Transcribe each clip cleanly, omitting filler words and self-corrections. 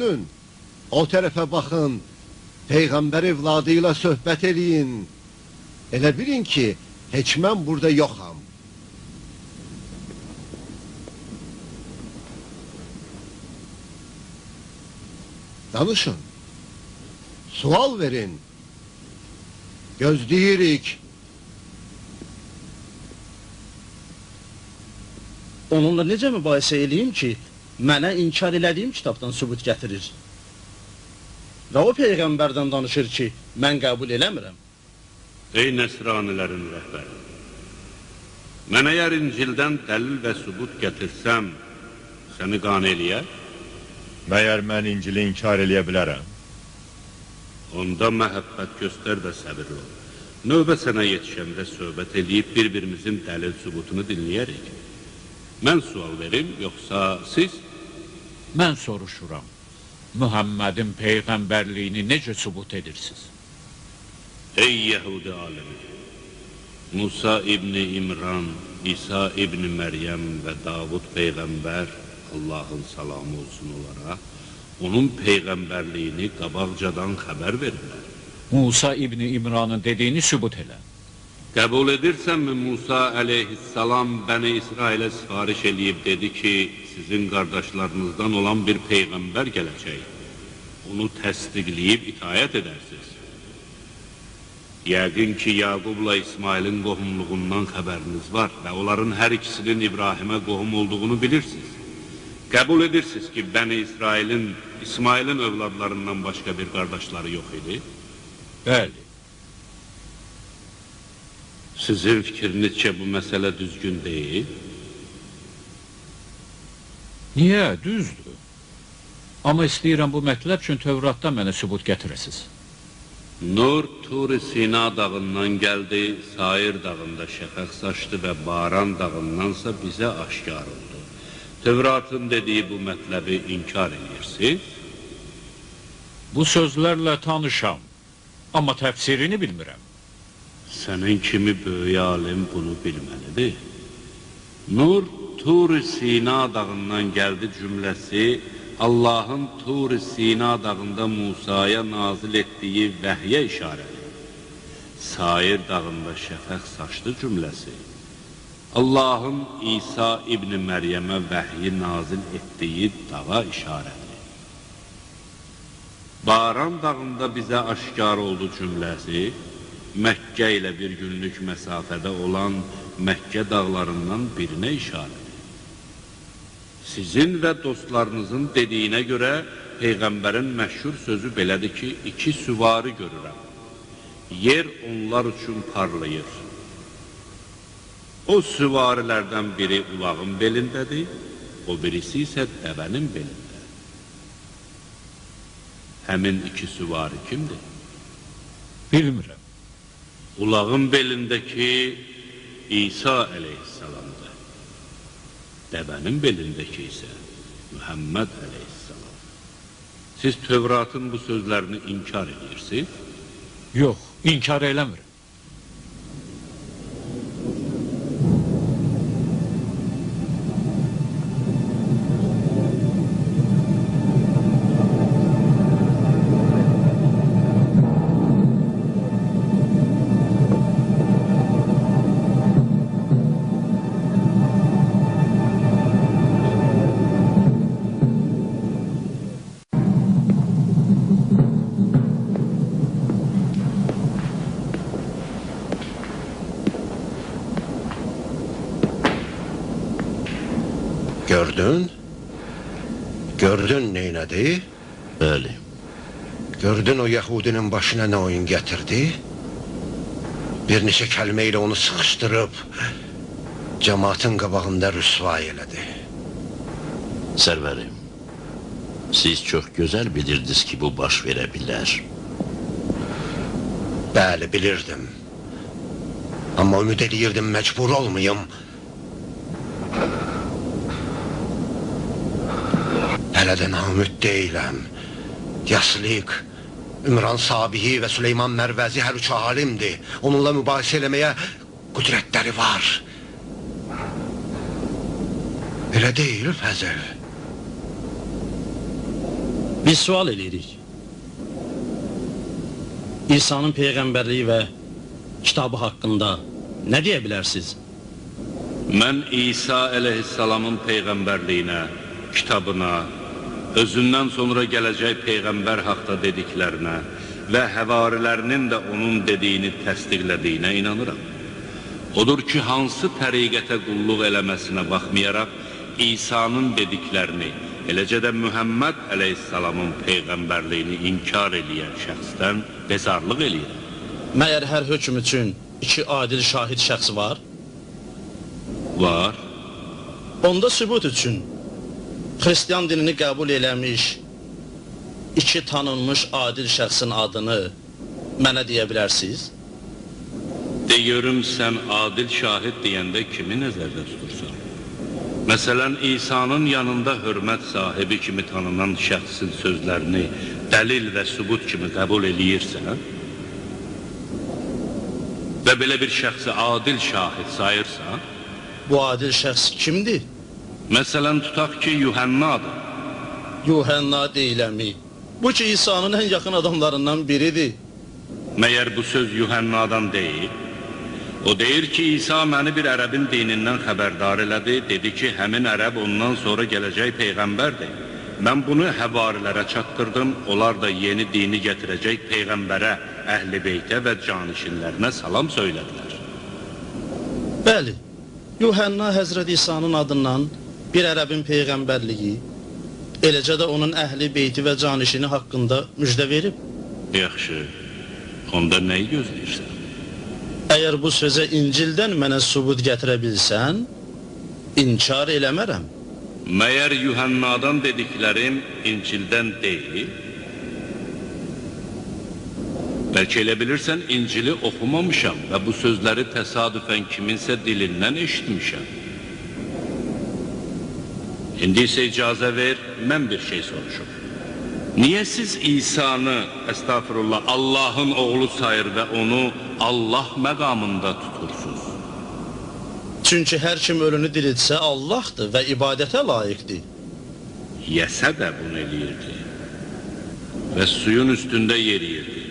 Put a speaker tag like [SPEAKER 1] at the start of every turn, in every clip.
[SPEAKER 1] Dönün, o tərəfə baxın, Peyğəmbər evladı ilə söhbət eləyin. Elə bilin ki, heç mən burada yoxam. Danışın, sual verin, gözləyirik.
[SPEAKER 2] Onunla necə mübahisə eləyim ki, mənə inkar elədiyim kitabdan sübut gətirir? Və o Peyğəmbərdən danışır ki, mən qəbul eləmirəm.
[SPEAKER 3] Ey nəsranilərin rəhbəri, mən əgər İncildən dəlil və sübut gətirsəm, səni qane eləyər?
[SPEAKER 4] Məyər mən İncili inkar eləyə bilərəm?
[SPEAKER 3] Onda məhəbbət göstər və səbirli ol. Növbə sənə yetişəndə söhbət eləyib bir-birimizin dəlil sübutunu dinləyərik. Mən sual verim, yoxsa siz?
[SPEAKER 5] Mən soruşuram, Muhammedin peyğəmbərliyini necə sübut edirsiniz?
[SPEAKER 3] Ey Yəhudi alimi, Musa İbni İmran, İsa İbni Məryəm və Davud peyğəmbər, Allahın salamı olsun onlara, onun peyğəmbərliyini qabaqcadan xəbər verirlər.
[SPEAKER 5] Musa İbni İmranın dediyini sübut elə.
[SPEAKER 3] Qəbul edirsənmi Musa əleyhissalam Bəni İsrailə sifariş eləyib dedi ki, sizin qardaşlarınızdan olan bir peyğəmbər gələcək. Onu təsdiqləyib itayət edərsiniz. Yəqin ki, Yaqubla İsmailin qohumluğundan xəbəriniz var və onların hər ikisinin İbrahimə qohum olduğunu bilirsiniz. Qəbul edirsiniz ki, Bəni İsrailin İsmailin övladlarından başqa bir qardaşları yox idi?
[SPEAKER 5] Bəli.
[SPEAKER 3] Sizin fikrinizcə bu məsələ düzgün deyil?
[SPEAKER 5] Niyə? Düzdür. Amma istəyirəm bu mətləb üçün Tövratdan mənə sübut gətirəsiniz.
[SPEAKER 3] Nur Tur-i Sina dağından gəldi, Sair dağında şəfəq saçdı və Baran dağındansa bizə aşkar oldu. Tövratın dediyi bu mətləbi inkar edirsiniz?
[SPEAKER 5] Bu sözlərlə tanışam, amma təfsirini bilmirəm.
[SPEAKER 3] Sənin kimi böyük alim bunu bilməlidir. Nur Tur-i Sina dağından gəldi cümləsi, Allahın Tur-i Sina dağında Musaya nazil etdiyi vəhyə işarədir. Sair dağında şəfəq saçdı cümləsi, Allahın İsa İbni Məryəmə vəhyi nazil etdiyi dağa işarədir. Baran dağında bizə aşkar oldu cümləsi, Məkkə ilə bir günlük məsafədə olan Məkkə dağlarından birinə işarədir. Sizin və dostlarınızın dediyinə görə Peyğəmbərin məşhur sözü belədir ki, 2 süvari görürəm. Yer onlar üçün parlayır. O süvarilərdən biri ulağın belindədir, o birisi isə dəvənin belində. Həmin 2 süvari kimdir?
[SPEAKER 5] Bilmirəm.
[SPEAKER 3] Ulağın belindəki İsa əleyhissalamdır. Dəvənin belindəki isə Muhammed əleyhissalam. Siz Tövratın bu sözlərini inkar edirsiniz?
[SPEAKER 5] Yox, inkar eləmirəm.
[SPEAKER 1] Gördün? Gördün neynədi?
[SPEAKER 6] Bəli.
[SPEAKER 1] Gördün o Yəhudinin başına nə oyun gətirdi? Bir neçə kəlmə ilə onu sıxışdırıb cəmaatın qabağında rüsvay elədi.
[SPEAKER 6] Sərvərim, siz çox gözəl bilirdiniz ki, bu baş verə bilər.
[SPEAKER 1] Bəli, bilirdim. Amma ümid edirdim, məcbur olmayım. Hələ də naümid deyiləm. Yasliq, Ümran Sabihi və Süleyman Mərvəzi hər üç alimdir. Onunla mübahisə eləməyə qüdrətləri var. Elə deyil, Fəzil.
[SPEAKER 2] Biz sual edirik. İsa'nın peyğəmbərliyi və kitabı haqqında nə deyə bilərsiniz?
[SPEAKER 3] Mən İsa əleyhissalamın peyğəmbərliyinə, kitabına, özündən sonra gələcək peyğəmbər haqda dediklərinə və həvarilərinin də onun dediyini təsdiqlədiyinə inanıram. Odur ki, hansı təriqətə qulluq eləməsinə baxmayaraq, İsa'nın dediklərini, eləcə də Mühəmməd əleyhissalamın peyğəmbərliyini inkar eləyən şəxsdən bezarlıq eləyir.
[SPEAKER 2] Məyər hər hökm üçün iki adil şahid şəxs var?
[SPEAKER 3] Var.
[SPEAKER 2] Onda sübut üçün Xristiyan dinini qəbul eləmiş iki tanınmış adil şəxsin adını mənə deyə bilərsiniz?
[SPEAKER 3] Deyirəm, sən adil şahid deyəndə kimi nəzərdə tutursan? Məsələn, İsa'nın yanında hörmət sahibi kimi tanınan şəxsin sözlərini dəlil və sübut kimi qəbul eləyirsən və belə bir şəxsi adil şahid sayırsan,
[SPEAKER 2] Bu adil şəxs kimdir?
[SPEAKER 3] məsələn, tutaq ki, Yuhannadır.
[SPEAKER 2] Yuhanna deyiləmi? Bu ki, İsa'nın ən yaxın adamlarından biridir.
[SPEAKER 3] Məyər bu söz Yuhannadan deyil? O deyir ki, İsa məni bir ərəbin dinindən xəbərdar elədi, dedi ki, həmin ərəb ondan sonra gələcək peyğəmbərdir. Mən bunu həvarilərə çatdırdım, onlar da yeni dini gətirəcək peyğəmbərə, əhl-i beytə və canişinlərinə salam söylədilər.
[SPEAKER 2] Bəli, Yuhanna Həzrət İsa'nın adından bir ərəbin peyğəmbərliyi, eləcə də onun əhli beyti və canişini haqqında müjdə verib.
[SPEAKER 3] Yaxşı, onda nəyi gözləyirsən?
[SPEAKER 2] Əgər bu sözə İncildən mənə sübut gətirə bilsən, inkar eləmərəm.
[SPEAKER 3] Məyər Yuhannadan dediklərim İncildən deyil? Bəlkə elə bilirsən, İncili oxumamışam və bu sözləri təsadüfən kiminsə dilindən eşitmişəm. İndi isə icazə ver, mən bir şey soruşum. Niyə siz İsa'nı, əstağfurullah, Allahın oğlu sayır və onu Allah məqamında tutursunuz?
[SPEAKER 2] Çünki hər kim ölünü diriltsə Allahdır və ibadətə layiqdir.
[SPEAKER 3] Yesə də bunu eləyirdi və suyun üstündə yeriyirdi.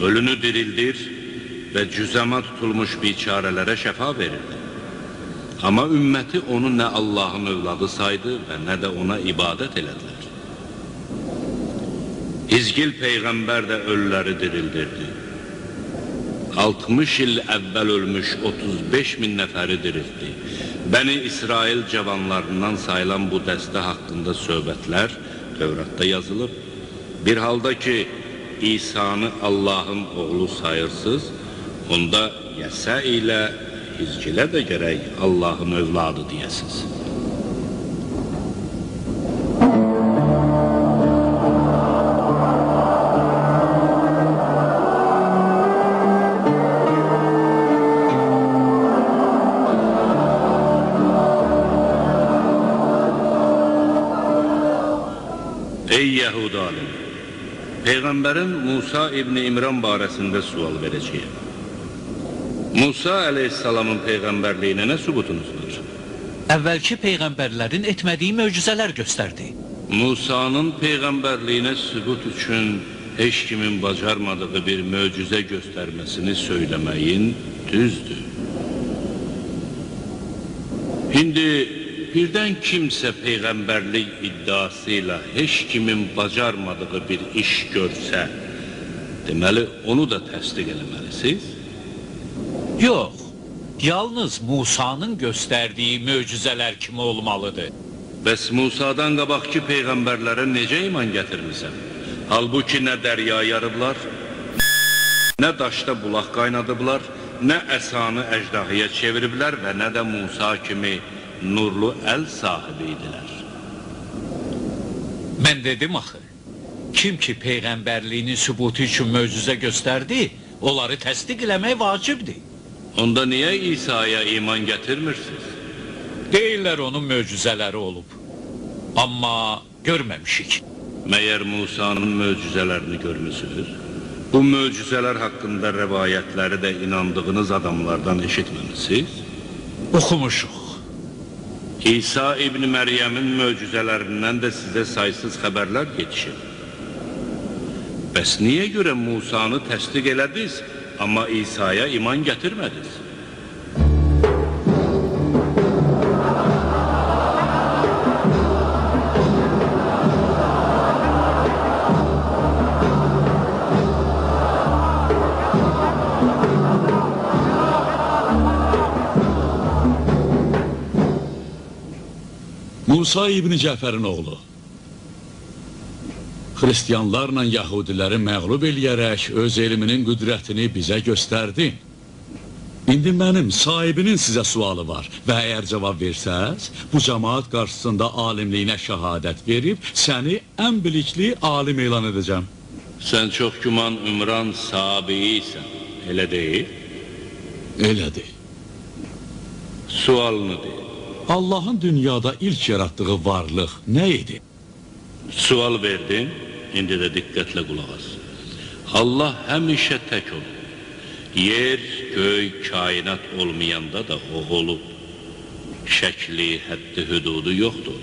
[SPEAKER 3] Ölünü dirildir və cüzəma tutulmuş biçarələrə şəfa verirdi. Amma ümməti onu nə Allahın övladı saydı və nə də ona ibadət elədilər. Hizgil Peyğəmbər də ölüləri dirildirdi. 60 il əvvəl ölmüş 35 min nəfəri diriltdi. Bəni İsrail cavanlarından sayılan bu dəstə haqqında söhbətlər Tövratda yazılıb. Bir halda ki, İsa'nı Allahın oğlu sayırsız, onda Yəsə ilə Hizgilə də gərək Allahın övladı deyəsiz. Ey Yəhud alimi! Peyğəmbərin Musa İbni İmran barəsində sual verəcəyəm. Musa əleyhissalamın peyğəmbərliyinə nə sübutunuz var?
[SPEAKER 5] Əvvəlki peyğəmbərlərin etmədiyi möcüzələr göstərdi.
[SPEAKER 3] Musa'nın peyğəmbərliyinə sübut üçün heç kimin bacarmadığı bir möcüzə göstərməsini söyləməyin düzdür. İndi birdən kimsə peyğəmbərlik iddiası ilə heç kimin bacarmadığı bir iş görsə, deməli onu da təsdiq eləməlisiniz.
[SPEAKER 5] Yox, yalnız Musa'nın göstərdiyi möcüzələr kimi olmalıdır.
[SPEAKER 3] Bəs Musa'dan qabaqki peyğəmbərlərə necə iman gətirmisən? Halbuki nə dərya yarıblar, nə daşda bulaq qaynadıblar, nə əsanı əjdahıya çeviriblər və nə də Musa kimi nurlu əl sahibi idilər.
[SPEAKER 5] Mən dedim axı, kim ki peyğəmbərliyinin sübutu üçün möcüzə göstərdi, onları təsdiq eləmək vacibdir.
[SPEAKER 3] Onda niyə İsa'ya iman gətirmirsiniz?
[SPEAKER 5] Deyirlər onun möcüzələri olub. Amma görməmişik.
[SPEAKER 3] Məyər Musa'nın möcüzələrini görmüsünüz? Bu möcüzələr haqqında rəvayətləri də inandığınız adamlardan eşitməmisiniz?
[SPEAKER 5] Oxumuşuq.
[SPEAKER 3] İsa İbn Məryəmin möcüzələrindən də sizə saysız xəbərlər yetişir. Bəs niyə görə Musanı təsdiq elədiniz, amma İsa'ya iman gətirmədiniz?
[SPEAKER 7] Musa İbn Cəfərin oğlu. Xristiyanlarla Yahudiləri məğlub eləyərək öz elminin qüdrətini bizə göstərdi. İndi mənim sahibinin sizə sualı var və əgər cavab versəz, bu cəmaat qarşısında alimliyinə şəhadət verib, səni ən bilikli alim elan edəcəm.
[SPEAKER 3] Sən çox güman Ümran Sabiisən, elə deyil?
[SPEAKER 7] Elədir.
[SPEAKER 3] Sualını deyil.
[SPEAKER 7] Allahın dünyada ilk yaratdığı varlıq nə idi?
[SPEAKER 3] Sual verdin, indi də diqqətlə qulaq as. Allah həmişə tək olub. Yer, göy, kainat olmayanda da o olub. Şəkli, həddi, hüdudu yoxdur.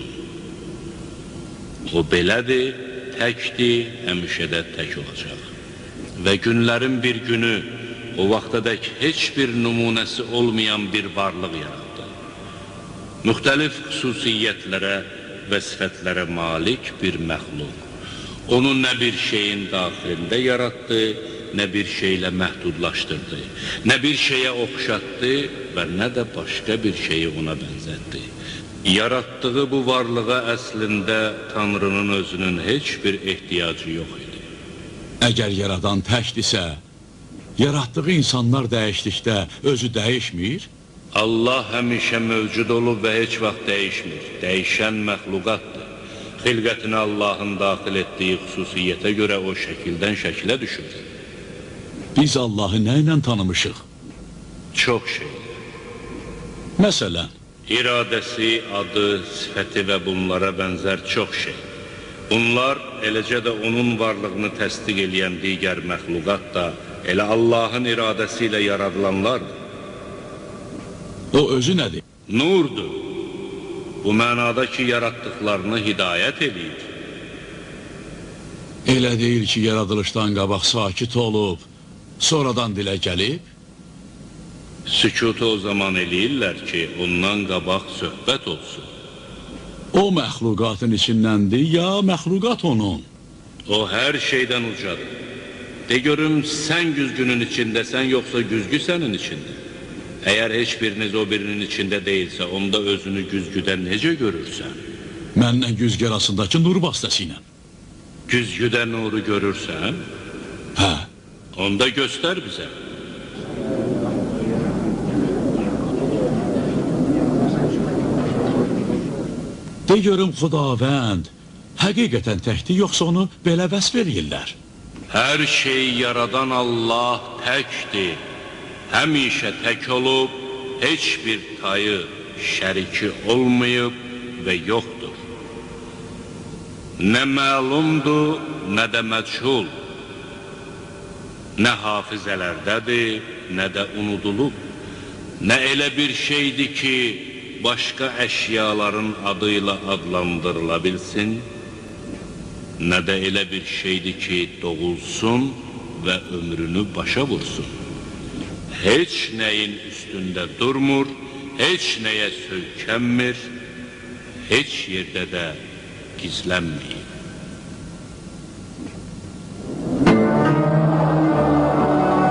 [SPEAKER 3] O belədir, təkdir, həmişə də tək olacaq. Və günlərin bir günü, o vaxtadək heç bir nümunəsi olmayan bir varlıq yarattı. Müxtəlif xüsusiyyətlərə və sifətlərə malik bir məxluq. Onu nə bir şeyin daxilində yaratdı, nə bir şeylə məhdudlaşdırdı, nə bir şeyə oxşatdı və nə də başqa bir şeyi ona bənzətdi. Yaratdığı bu varlığa əslində Tanrının özünün heç bir ehtiyacı yox idi.
[SPEAKER 7] Əgər yaradan təkdirsə, yaratdığı insanlar dəyişdikdə özü dəyişmir?
[SPEAKER 3] Allah həmişə mövcud olub və heç vaxt dəyişmir. Dəyişən məxluqatdır. Xilqətinə Allahın daxil etdiyi xüsusiyyətə görə o şəkildən şəkilə düşür.
[SPEAKER 7] Biz Allahı nə ilə tanımışıq?
[SPEAKER 3] Çox şey.
[SPEAKER 7] Məsələn?
[SPEAKER 3] İradəsi, adı, sifəti və bunlara bənzər çox şey. Bunlar, eləcə də onun varlığını təsdiq eləyən digər məxluqat da elə Allahın iradəsi ilə yaradılanlardır.
[SPEAKER 7] O özü nədir?
[SPEAKER 3] Nurdur. Bu mənada ki, yaratdıqlarını hidayət edir.
[SPEAKER 7] Elə deyil ki, yaradılışdan qabaq sakit olub, sonradan dilə gəlib?
[SPEAKER 3] Sükutu o zaman eləyirlər ki, ondan qabaq söhbət olsun.
[SPEAKER 7] O məxluqatın içindəndir, ya məxluqat onun?
[SPEAKER 3] O hər şeydən ucadır. De görüm, sən güzgünün içindəsən, yoxsa güzgü sənin içində? Əgər heç biriniz o birinin içində deyilsə, onda özünü güzgüdən necə görürsən?
[SPEAKER 7] Mənlə güzgü arasındakı nur vasitəsi ilə.
[SPEAKER 3] Güzgüdə nuru görürsən?
[SPEAKER 7] Hə.
[SPEAKER 3] Onda göstər bizə.
[SPEAKER 7] De görüm, Xudavənd həqiqətən təkdir, yoxsa onu belə vəsf eləyirlər?
[SPEAKER 3] Hər şey yaradan Allah təkdir. Həmişə tək olub, heç bir tayı, şəriki olmayıb və yoxdur. Nə məlumdur, nə də məchul. Nə hafizələrdədir, nə də unudulub. Nə elə bir şeydir ki, başqa əşyaların adıyla adlandırıla bilsin, nə də elə bir şeydir ki, doğulsun və ömrünü başa vursun. Heç nəyin üstündə durmur, heç nəyə söykənmir, heç yerdə də gizlənməyib.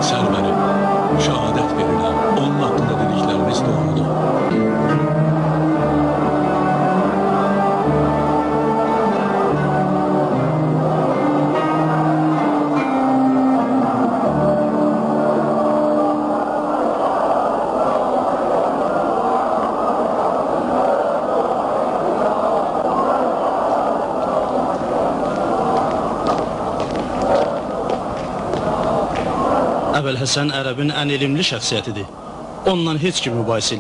[SPEAKER 7] Sərmərim, şəhadət verirəm, onun haqqında dedikləriniz doğrudur.
[SPEAKER 2] Əvvəl Həsən ərəbin ən elmli şəxsiyyətidir. Ondan heç kim mübahisə